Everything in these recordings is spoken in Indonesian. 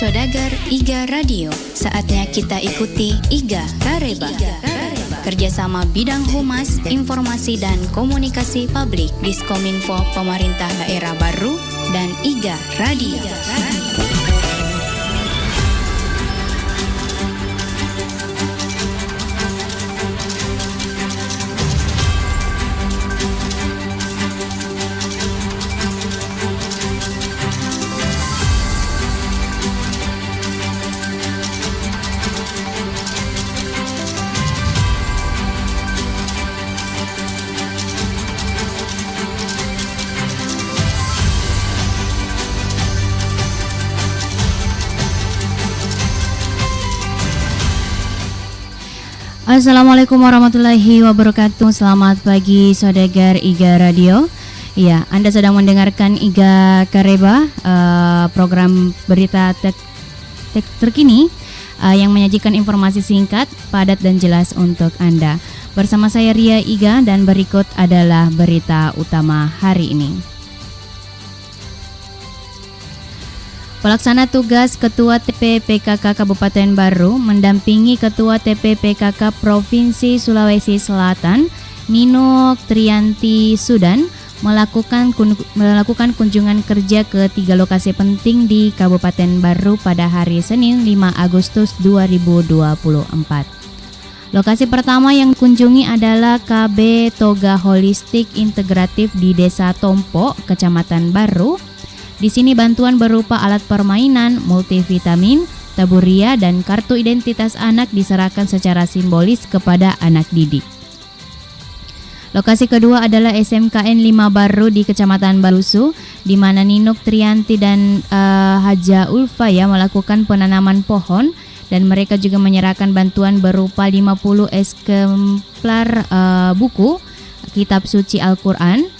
Sodagar IGA Radio. Saatnya kita ikuti IGA Kareba. Kerjasama bidang humas, informasi dan komunikasi publik Diskominfo Pemerintah Daerah Baru dan IGA Radio. Assalamualaikum warahmatullahi wabarakatuh. Selamat pagi Sodagar IGA Radio. Ya, Anda sedang mendengarkan IGA Kareba, program berita terkini yang menyajikan informasi singkat, padat dan jelas untuk Anda. Bersama saya Ria IGA dan berikut adalah berita utama hari ini. Pelaksana tugas Ketua TP-PKK Kabupaten Baru mendampingi Ketua TP-PKK Provinsi Sulawesi Selatan, Nino Trianti Sudan, melakukan kunjungan kerja ke 3 lokasi penting di Kabupaten Baru pada hari Senin 5 Agustus 2024. Lokasi pertama yang dikunjungi adalah KB Toga Holistik Integratif di Desa Tompo, Kecamatan Baru. Di sini bantuan berupa alat permainan, multivitamin, taburia, dan kartu identitas anak diserahkan secara simbolis kepada anak didik. Lokasi kedua adalah SMKN 5 Baru di Kecamatan Barusu, di mana Ninuk Trianti dan Haja Ulfa melakukan penanaman pohon, dan mereka juga menyerahkan bantuan berupa 50 eksemplar buku, kitab suci Al-Quran,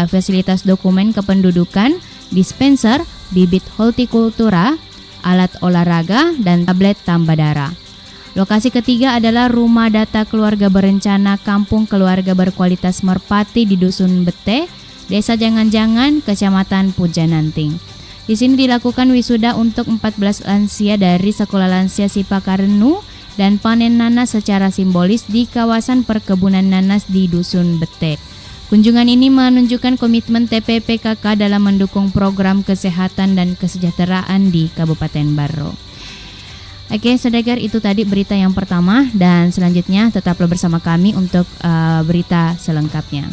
fasilitas dokumen kependudukan, dispenser, bibit hortikultura, alat olahraga, dan tablet tambah darah. Lokasi ketiga adalah Rumah Data Keluarga Berencana Kampung Keluarga Berkualitas Merpati di Dusun Bete, Desa Jangan-Jangan, Kecamatan Pujananting. Di sini dilakukan wisuda untuk 14 lansia dari Sekolah Lansia Sipakarenu dan panen nanas secara simbolis di kawasan perkebunan nanas di Dusun Bete. Kunjungan ini menunjukkan komitmen TP-PKK dalam mendukung program kesehatan dan kesejahteraan di Kabupaten Baru. Oke, Sodagar, itu tadi berita yang pertama, dan selanjutnya tetaplah bersama kami untuk berita selengkapnya.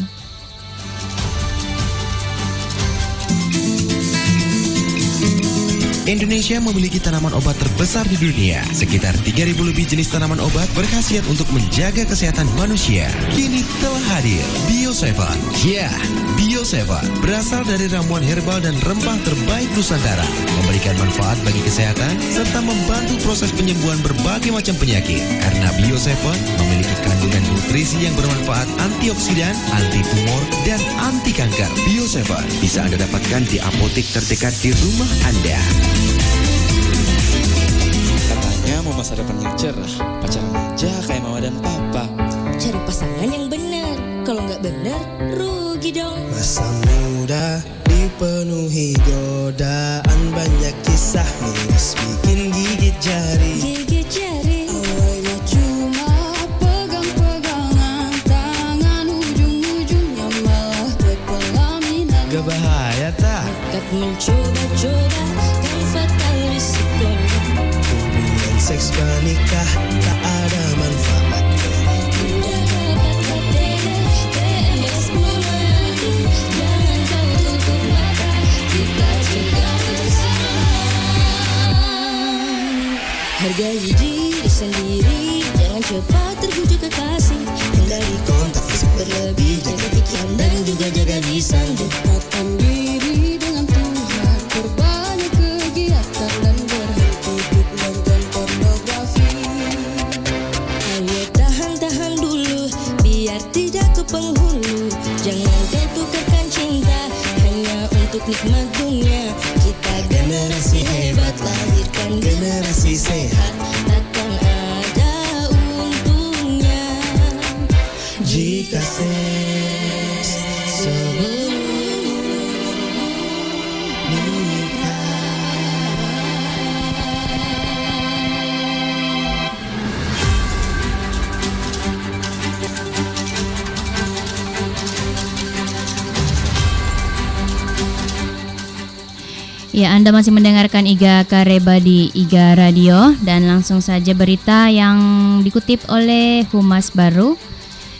Indonesia memiliki tanaman obat terbesar di dunia. Sekitar 3.000 lebih jenis tanaman obat berkhasiat untuk menjaga kesehatan manusia. Kini telah hadir Bio7. Ya, Bio7 berasal dari ramuan herbal dan rempah terbaik Nusantara, memberikan manfaat bagi kesehatan serta membantu proses penyembuhan berbagai macam penyakit. Karena Bio7 memiliki kandungan nutrisi yang bermanfaat, antioksidan, anti tumor, dan anti kanker. Bio7 bisa Anda dapatkan di apotek terdekat di rumah Anda. Katanya mau masa depan yang cerah, pacaran aja kayak mama dan papa. Cari pasangan yang benar, kalau nggak benar rugi dong. Masa muda dipenuhi godaan, banyak kisah miris bikin gigit jari. Gigit jari, awalnya cuma pegang-pegangan tangan, ujung-ujungnya malah berpelaminan. Gak bahaya tak? dekat mencoba-coba dan fatal risikonya. Hubungan seks pernikah tak ada manfaatnya. Udah dapat HTD, PMS menanti, jangan kau tutup mata, kita cegah bersama. Hargai diri sendiri, jangan cepat terbujuk kekasih. Hindari kontak fisik berlebih, jaga pikiran dan juga jaga lisan. Dekatkan diri dengan Tuhan, perbanyak kegiatan dan berhenti nonton pornografi. Ayo tahan-tahan dulu, biar tidak ke penghulu. Jangan kau tukarkan cinta hanya untuk nikmat dunia. Kita generasi hebat, lahirkan generasi sehat, takkan ada untungnya Jika seks sebelum nikah. Ya, Anda masih mendengarkan IGA Kareba di IGA Radio dan langsung saja berita yang dikutip oleh Humas Baru.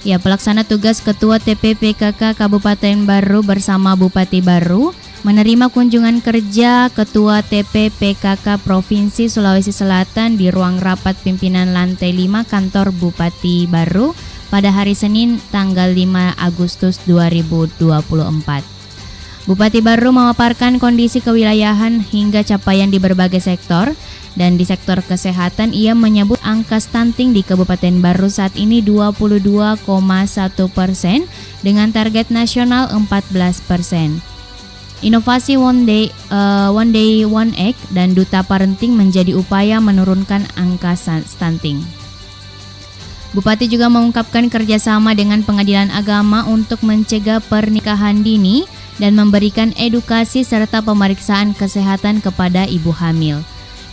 Ya, pelaksana tugas Ketua TPPKK Kabupaten Baru bersama Bupati Baru menerima kunjungan kerja Ketua TPPKK Provinsi Sulawesi Selatan di ruang rapat pimpinan lantai 5 kantor Bupati Baru pada hari Senin tanggal 5 Agustus 2024. Bupati Baru memaparkan kondisi kewilayahan hingga capaian di berbagai sektor, dan di sektor kesehatan ia menyebut angka stunting di Kabupaten Baru saat ini 22,1% dengan target nasional 14%. Inovasi One Day One Egg dan Duta Parenting menjadi upaya menurunkan angka stunting. Bupati juga mengungkapkan kerjasama dengan pengadilan agama untuk mencegah pernikahan dini dan memberikan edukasi serta pemeriksaan kesehatan kepada ibu hamil.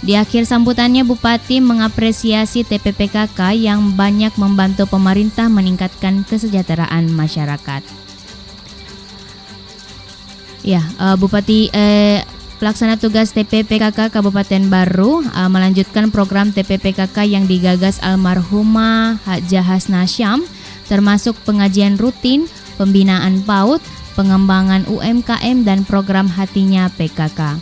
Di akhir sambutannya, Bupati mengapresiasi TPPKK yang banyak membantu pemerintah meningkatkan kesejahteraan masyarakat. Ya, Pelaksana tugas TPPKK Kabupaten Baru melanjutkan program TPPKK yang digagas almarhumah Hajah Hasna Syam, termasuk pengajian rutin, pembinaan PAUD, pengembangan UMKM dan program Hatinya PKK.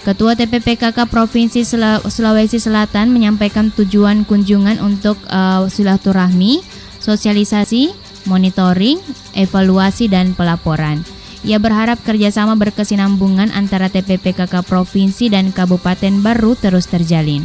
Ketua TPPKK Provinsi Sulawesi Selatan menyampaikan tujuan kunjungan untuk silaturahmi, sosialisasi, monitoring, evaluasi dan pelaporan. Ia berharap kerjasama berkesinambungan antara TPPKK Provinsi dan Kabupaten Baru terus terjalin.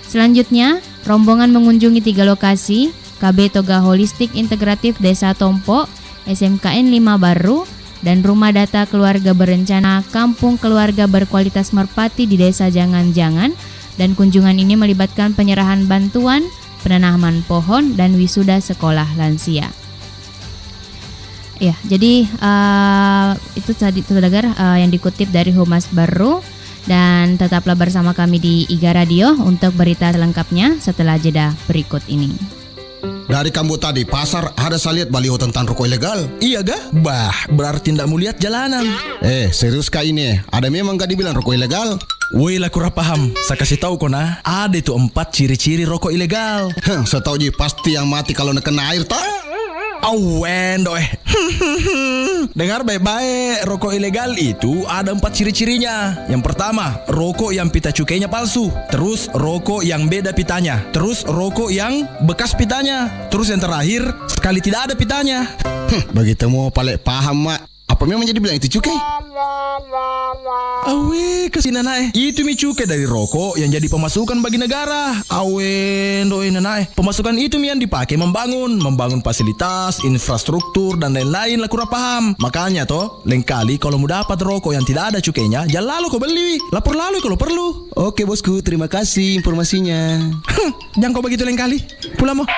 Selanjutnya, rombongan mengunjungi 3 lokasi, KB Toga Holistik Integratif Desa Tompo, SMKN 5 Baru, dan Rumah Data Keluarga Berencana Kampung Keluarga Berkualitas Merpati di Desa Jangan-Jangan, dan kunjungan ini melibatkan penyerahan bantuan, penanaman pohon, dan wisuda sekolah lansia. Ya, jadi itu tadi terdengar yang dikutip dari Humas Baru, dan tetaplah bersama kami di IGA Radio untuk berita selengkapnya setelah jeda berikut ini. Dari kamu tadi pasar ada saya lihat baliho tentang rokok ilegal. Iya ga? Bah, berarti tidak mau lihat jalanan. Serius kah ini? Ada memang gak dibilang rokok ilegal? Woi lah kurang paham. Saya kasih tahu kau nah. Ada itu 4 ciri-ciri rokok ilegal. Saya tahu ji pasti yang mati kalau kena air tak? Awen doeh. Dengar baik-baik, rokok ilegal itu ada 4 ciri-cirinya. Yang pertama, rokok yang pita cukainya palsu. Terus rokok yang beda pitanya. Terus rokok yang bekas pitanya. Terus yang terakhir, sekali tidak ada pitanya. Begitu mau paling paham mak. Apa memang jadi bilang itu cukai? Awe, kesini nae. Itu mi cukai dari rokok yang jadi pemasukan bagi negara. Awe, doi nae. Pemasukan itu mi yang dipakai membangun fasilitas, infrastruktur dan lain-lain lah kurang paham. Makanya toh, lain kali kalau mau dapat rokok yang tidak ada cukainya, jangan lalu kau beli. Lapor lalu kalau perlu. Oke bosku, terima kasih informasinya. Jangan kau begitu lain kali. Pulang mo.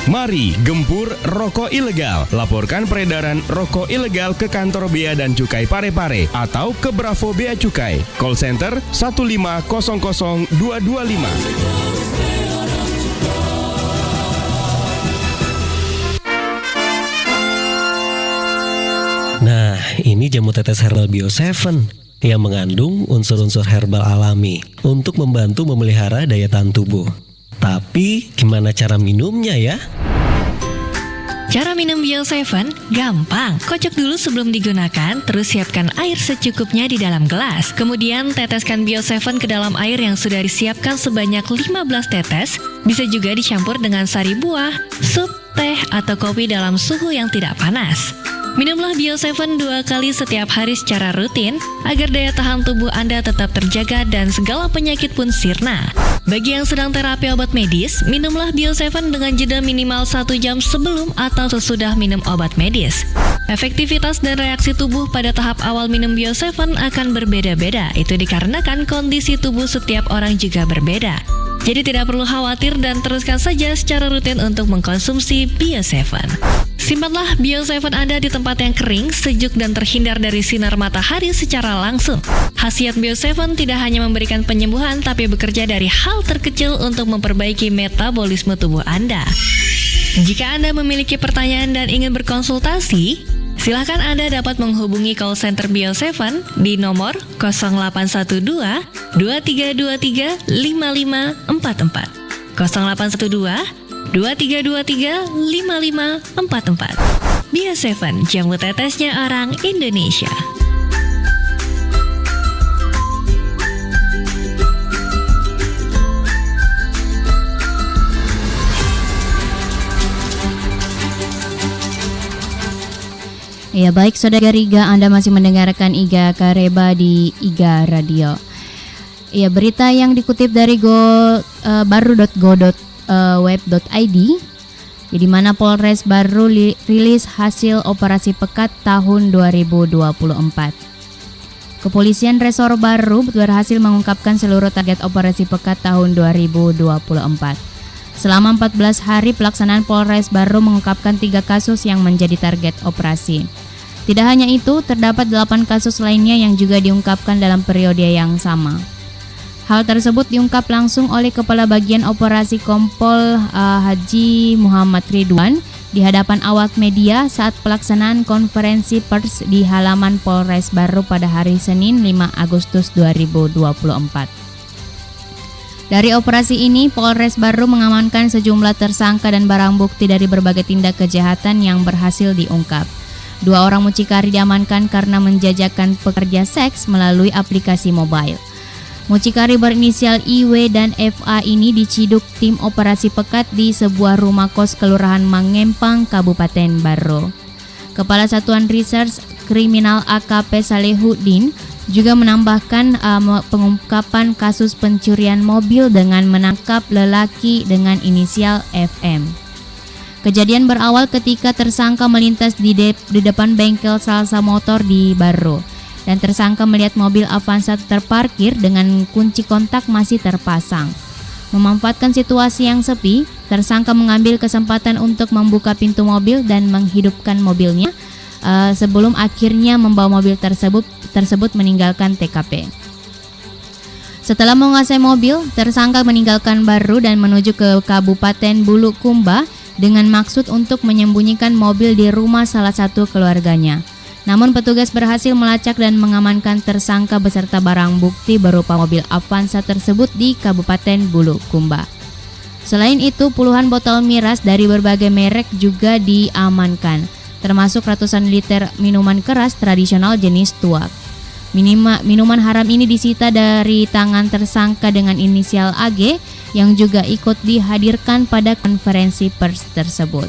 Mari gempur rokok ilegal. Laporkan peredaran rokok ilegal ke kantor Bea dan Cukai Parepare atau ke Bravo Bea Cukai. Call center 1500225. Nah, ini jamu tetes herbal Bio 7 yang mengandung unsur-unsur herbal alami untuk membantu memelihara daya tahan tubuh. Tapi gimana cara minumnya ya? Cara minum Bio 7 gampang. Kocok dulu sebelum digunakan, terus siapkan air secukupnya di dalam gelas. Kemudian teteskan Bio 7 ke dalam air yang sudah disiapkan sebanyak 15 tetes. Bisa juga dicampur dengan sari buah, sup, teh, atau kopi dalam suhu yang tidak panas. Minumlah Bio 7 2 kali setiap hari secara rutin agar daya tahan tubuh Anda tetap terjaga dan segala penyakit pun sirna. Bagi yang sedang terapi obat medis, minumlah Bio 7 dengan jeda minimal 1 jam sebelum atau sesudah minum obat medis. Efektivitas dan reaksi tubuh pada tahap awal minum Bio 7 akan berbeda-beda. Itu dikarenakan kondisi tubuh setiap orang juga berbeda. Jadi tidak perlu khawatir dan teruskan saja secara rutin untuk mengkonsumsi Bio 7. Simpanlah Bio 7 Anda di tempat yang kering, sejuk dan terhindar dari sinar matahari secara langsung. Khasiat Bio 7 tidak hanya memberikan penyembuhan tapi bekerja dari hal terkecil untuk memperbaiki metabolisme tubuh Anda. Jika Anda memiliki pertanyaan dan ingin berkonsultasi, Silahkan Anda dapat menghubungi call center Bio7 di nomor 0812 2323 5544. 0812 2323 5544. Bio7, jamu tetesnya orang Indonesia. Ya baik Saudara Riga, Anda masih mendengarkan Iga Kareba di Iga Radio. Ya, berita yang dikutip dari baru.go.web.id, di mana Polres Baru rilis hasil operasi pekat tahun 2024. Kepolisian Resor Baru berhasil mengungkapkan seluruh target operasi pekat tahun 2024. Selama 14 hari pelaksanaan, Polres Baru mengungkapkan 3 kasus yang menjadi target operasi. Tidak hanya itu, terdapat 8 kasus lainnya yang juga diungkapkan dalam periode yang sama. Hal tersebut diungkap langsung oleh Kepala Bagian Operasi Kompol Haji Muhammad Ridwan di hadapan awak media saat pelaksanaan konferensi pers di halaman Polres Baru pada hari Senin 5 Agustus 2024. Dari operasi ini, Polres Baru mengamankan sejumlah tersangka dan barang bukti dari berbagai tindak kejahatan yang berhasil diungkap. 2 orang mucikari diamankan karena menjajakan pekerja seks melalui aplikasi mobile. Mucikari berinisial IW dan FA ini diciduk tim operasi pekat di sebuah rumah kos Kelurahan Mangempang, Kabupaten Baru. Kepala Satuan Reserse Kriminal AKP Salehuddin juga menambahkan pengungkapan kasus pencurian mobil dengan menangkap lelaki dengan inisial FM. Kejadian berawal ketika tersangka melintas di depan bengkel Salsa Motor di Baru, dan tersangka melihat mobil Avanza terparkir dengan kunci kontak masih terpasang. Memanfaatkan situasi yang sepi, tersangka mengambil kesempatan untuk membuka pintu mobil dan menghidupkan mobilnya sebelum akhirnya membawa mobil tersebut meninggalkan TKP. Setelah menguasai mobil, tersangka meninggalkan Baru dan menuju ke Kabupaten Bulukumba dengan maksud untuk menyembunyikan mobil di rumah salah satu keluarganya. Namun petugas berhasil melacak dan mengamankan tersangka beserta barang bukti berupa mobil Avanza tersebut di Kabupaten Bulukumba. Selain itu, puluhan botol miras dari berbagai merek juga diamankan, termasuk ratusan liter minuman keras tradisional jenis tuak. Minuman haram ini disita dari tangan tersangka dengan inisial AG yang juga ikut dihadirkan pada konferensi pers tersebut.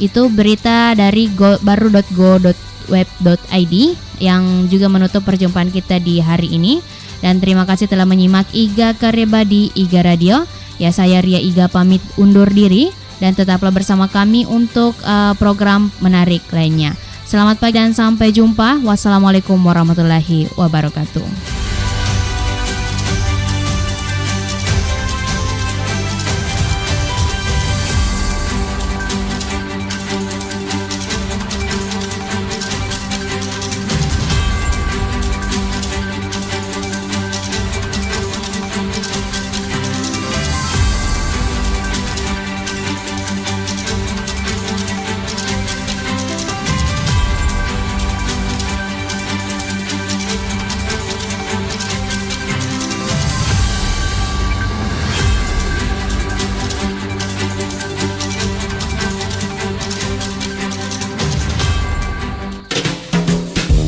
Itu berita dari baru.go.web.id yang juga menutup perjumpaan kita di hari ini. Dan terima kasih telah menyimak Iga Kareba di Iga Radio. Ya, saya Ria Iga pamit undur diri dan tetaplah bersama kami untuk program menarik lainnya. Selamat pagi dan sampai jumpa. Wassalamualaikum warahmatullahi wabarakatuh.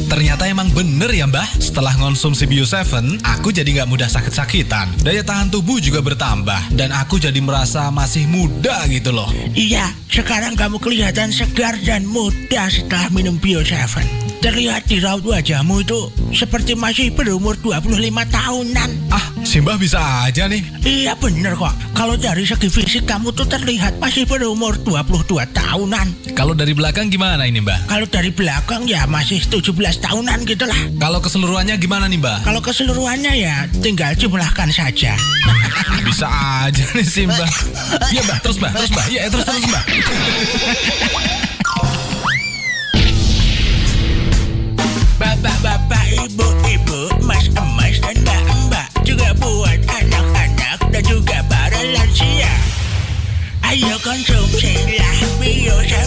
Ternyata emang bener ya mbah, setelah ngonsumsi Bio7, aku jadi gak mudah sakit-sakitan. Daya tahan tubuh juga bertambah, dan aku jadi merasa masih muda gitu loh. Iya, sekarang kamu kelihatan segar dan muda setelah minum Bio7. Terlihat di raut wajahmu itu seperti masih berumur 25 tahunan. Ah, si mbah bisa aja nih. Iya bener kok, kalau dari segi fisik kamu tuh terlihat masih berumur 22 tahunan. Kalau dari belakang gimana ini mbah? Kalau dari belakang ya masih 17 tahunan gitu lah. Kalau keseluruhannya gimana nih mbah? Kalau keseluruhannya ya tinggal jumlahkan saja. Bisa aja nih si mbah. Iya mbah, terus mbah. Iya terus mbah. Bapak-bapak, ibu-ibu, mas-emas dan mbak-mbak, juga buat anak-anak dan juga para lansia. Ayo konsumsilah Bio7.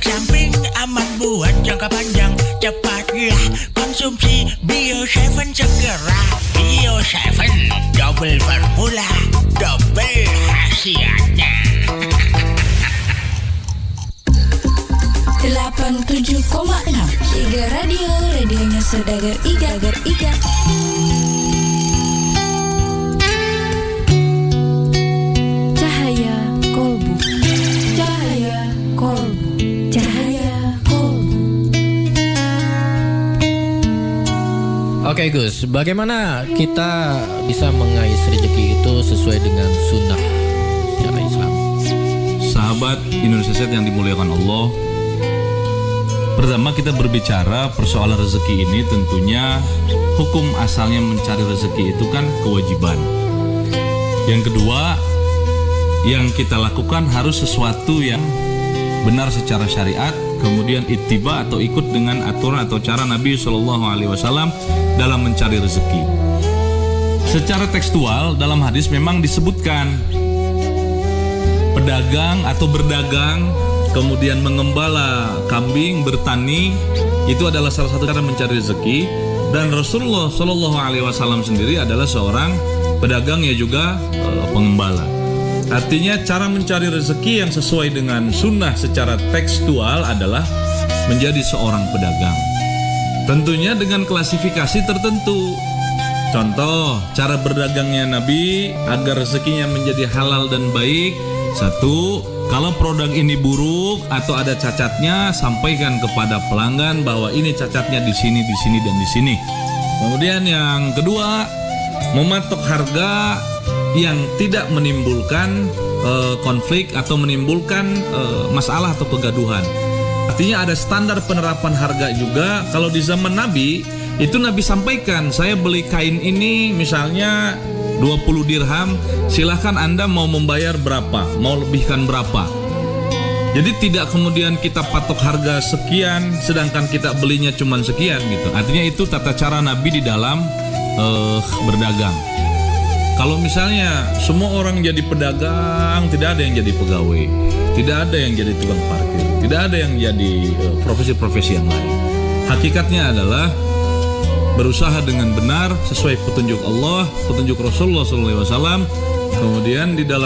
efek samping aman buat jangka panjang. Cepatlah konsumsi Bio7 segera. Bio7 double formula, double khasiatnya. 87,6 Iga Radio, radionya Saudagar Iga. Cahaya Kolbu. Oke Gus, bagaimana kita bisa mengais rezeki itu sesuai dengan sunnah secara Islam? Sahabat Indonesia Set yang dimuliakan Allah, pertama kita berbicara persoalan rezeki ini, tentunya hukum asalnya mencari rezeki itu kan kewajiban. Yang kedua, yang kita lakukan harus sesuatu yang benar secara syariat, kemudian ittiba atau ikut dengan aturan atau cara Nabi SAW dalam mencari rezeki. Secara tekstual dalam hadis memang disebutkan pedagang atau berdagang, kemudian mengembala kambing, bertani, itu adalah salah satu cara mencari rezeki. Dan Rasulullah SAW sendiri adalah seorang pedagang yang juga pengembala. Artinya cara mencari rezeki yang sesuai dengan sunnah secara tekstual adalah menjadi seorang pedagang. Tentunya dengan klasifikasi tertentu. Contoh, cara berdagangnya Nabi agar rezekinya menjadi halal dan baik. Satu, kalau produk ini buruk atau ada cacatnya, sampaikan kepada pelanggan bahwa ini cacatnya di sini, dan di sini. Kemudian yang kedua, mematok harga yang tidak menimbulkan konflik atau menimbulkan masalah atau kegaduhan. Artinya ada standar penerapan harga juga. Kalau di zaman Nabi, itu Nabi sampaikan, saya beli kain ini misalnya 20 dirham, silahkan Anda mau membayar berapa, mau lebihkan berapa. Jadi tidak kemudian kita patok harga sekian, sedangkan kita belinya cuma sekian gitu. Artinya itu tata cara Nabi di dalam berdagang. Kalau misalnya semua orang jadi pedagang, tidak ada yang jadi pegawai, tidak ada yang jadi tukang parkir, tidak ada yang jadi profesi-profesi yang lain. Hakikatnya adalah berusaha dengan benar sesuai petunjuk Allah, petunjuk Rasulullah SAW. Kemudian di dalam